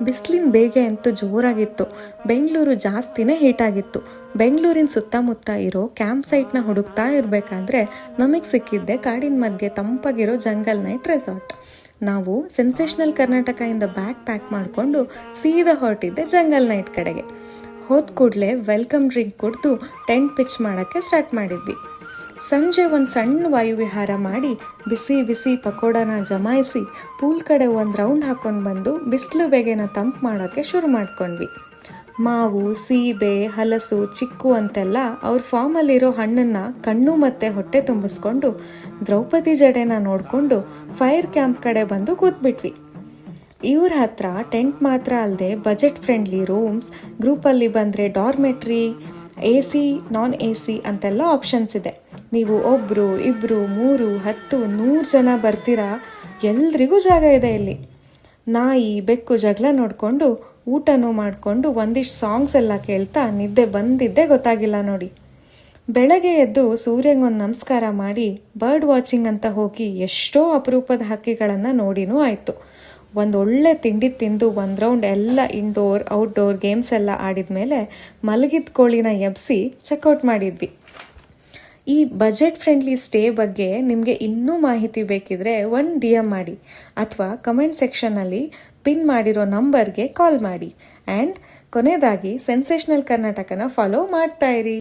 ಬಿಸಿಲಿನ ಬೇಗೆ ಅಂತೂ ಜೋರಾಗಿತ್ತು. ಬೆಂಗಳೂರು ಜಾಸ್ತಿನೇ ಹೀಟಾಗಿತ್ತು. ಬೆಂಗಳೂರಿನ ಸುತ್ತಮುತ್ತ ಇರೋ ಕ್ಯಾಂಪ್ ಸೈಟ್ನ ಹುಡುಕ್ತಾ ಇರಬೇಕಾದ್ರೆ ನಮಗೆ ಸಿಕ್ಕಿದ್ದೆ ಕಾಡಿನ ಮಧ್ಯೆ ತಂಪಾಗಿರೋ ಜಂಗಲ್ ನೈಟ್ ರೆಸಾರ್ಟ್. ನಾವು ಸೆನ್ಸೇಷನಲ್ ಕರ್ನಾಟಕದಿಂದ ಬ್ಯಾಗ್ ಪ್ಯಾಕ್ ಮಾಡಿಕೊಂಡು ಸೀದಾ ಹೊರಟಿದ್ದೆ ಜಂಗಲ್ ನೈಟ್ ಕಡೆಗೆ. ಹೋದ ಕೂಡಲೇ ವೆಲ್ಕಮ್ ಡ್ರಿಂಕ್ ಕುಡಿದು ಟೆಂಟ್ ಪಿಚ್ ಮಾಡೋಕ್ಕೆ ಸ್ಟಾರ್ಟ್ ಮಾಡಿದ್ವಿ. ಸಂಜೆ ಒಂದು ಸಣ್ಣ ವಾಯುವಿಹಾರ ಮಾಡಿ ಬಿಸಿ ಬಿಸಿ ಪಕೋಡನ ಜಮಾಯಿಸಿ ಪೂಲ್ ಕಡೆ ಒಂದು ರೌಂಡ್ ಹಾಕ್ಕೊಂಡು ಬಂದು ಬಿಸಿಲು ಬೇಗೆನ ತಂಪು ಮಾಡೋಕ್ಕೆ ಶುರು ಮಾಡ್ಕೊಂಡ್ವಿ. ಮಾವು, ಸೀಬೆ, ಹಲಸು, ಚಿಕ್ಕು ಅಂತೆಲ್ಲ ಅವ್ರ ಫಾರ್ಮಲ್ಲಿರೋ ಹಣ್ಣನ್ನು ಕಣ್ಣು ಮತ್ತು ಹೊಟ್ಟೆ ತುಂಬಿಸ್ಕೊಂಡು ದ್ರೌಪದಿ ಜಡೆನ ನೋಡಿಕೊಂಡು ಫೈರ್ ಕ್ಯಾಂಪ್ ಕಡೆ ಬಂದು ಕೂತ್ಬಿಟ್ವಿ. ಇವ್ರ ಹತ್ರ ಟೆಂಟ್ ಮಾತ್ರ ಅಲ್ಲದೆ ಬಜೆಟ್ ಫ್ರೆಂಡ್ಲಿ ರೂಮ್ಸ್, ಗ್ರೂಪಲ್ಲಿ ಬಂದರೆ ಡಾರ್ಮೆಟ್ರಿ, AC, ನಾನ್ AC ಅಂತೆಲ್ಲ ಆಪ್ಷನ್ಸ್ ಇದೆ. ನೀವು 1, 2, 3, 10, 100 ಜನ ಬರ್ತೀರಾ, ಎಲ್ರಿಗೂ ಜಾಗ ಇದೆ ಇಲ್ಲಿ. ನಾಯಿ ಬೆಕ್ಕು ಜಗಳ ನೋಡಿಕೊಂಡು ಊಟನೂ ಮಾಡಿಕೊಂಡು ಒಂದಿಷ್ಟು ಸಾಂಗ್ಸ್ ಎಲ್ಲ ಕೇಳ್ತಾ ನಿದ್ದೆ ಬಂದಿದ್ದೇ ಗೊತ್ತಾಗಿಲ್ಲ ನೋಡಿ. ಬೆಳಗ್ಗೆ ಎದ್ದು ಸೂರ್ಯಂಗೊಂದು ನಮಸ್ಕಾರ ಮಾಡಿ ಬರ್ಡ್ ವಾಚಿಂಗ್ ಅಂತ ಹೋಗಿ ಎಷ್ಟೋ ಅಪರೂಪದ ಹಕ್ಕಿಗಳನ್ನು ನೋಡಿನೂ ಆಯಿತು. ಒಂದು ಒಳ್ಳೆ ತಿಂಡಿ ತಿಂದು ಒಂದು ರೌಂಡ್ ಎಲ್ಲ ಇಂಡೋರ್ ಔಟ್ಡೋರ್ ಗೇಮ್ಸ್ ಎಲ್ಲ ಆಡಿದ ಮಲಗಿದ ಕೋಳಿನ ಎಬ್ಸಿ ಚೆಕ್ಔಟ್ ಮಾಡಿದ್ವಿ. ಈ ಬಜೆಟ್ ಫ್ರೆಂಡ್ಲಿ ಸ್ಟೇ ಬಗ್ಗೆ ನಿಮಗೆ ಇನ್ನೂ ಮಾಹಿತಿ ಬೇಕಿದ್ರೆ ಒಂದು DM ಮಾಡಿ ಅಥವಾ ಕಮೆಂಟ್ ಸೆಕ್ಷನಲ್ಲಿ ಪಿನ್ ಮಾಡಿರೋ ನಂಬರ್ಗೆ ಕಾಲ್ ಮಾಡಿ. ಆ್ಯಂಡ್ ಕೊನೆಯದಾಗಿ ಸೆನ್ಸೇಷನಲ್ ಕರ್ನಾಟಕನ ಫಾಲೋ ಮಾಡ್ತಾ ಇರಿ.